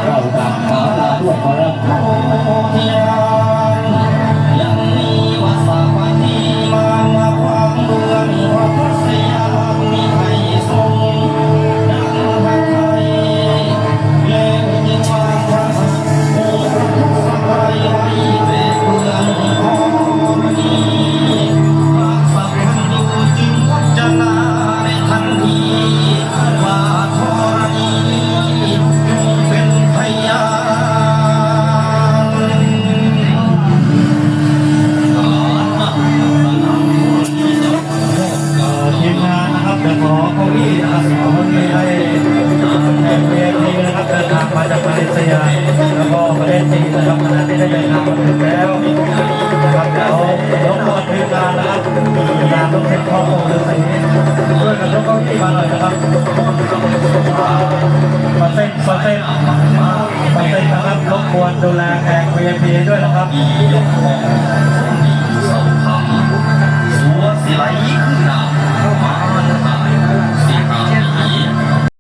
เราตามขอลาด้วยขอรับยังมีวาสนาที่มาความเมืองวัดสยามมีให้ทรงดังพระไทยเล่นยิงวางพระหัตถ์โอ้พระสบายไว้เพื่อเมืองของนี้หากสักพันดูจึงวัจนาในทันทีว่าธรณีจงเป็นพยานทีมงานนะครับจะขอเก้าอี้นะครับขอให้แขกเรือนี้นะครับเดินทางมาจากมาเลเซียแล้วก็ประเทศจีนนะครับคณะที่ได้เดินทางมาถึงแล้วนะครับแล้วรบกวนทีมงานนะครับทีมงานต้องเซ็ตข้อมูลเลยสิด้วยกันยกเก้าอี้มาหน่อยนะครับมาเซ็ตนะครับรบกวนดูแลแขก VIP ด้วยนะครับ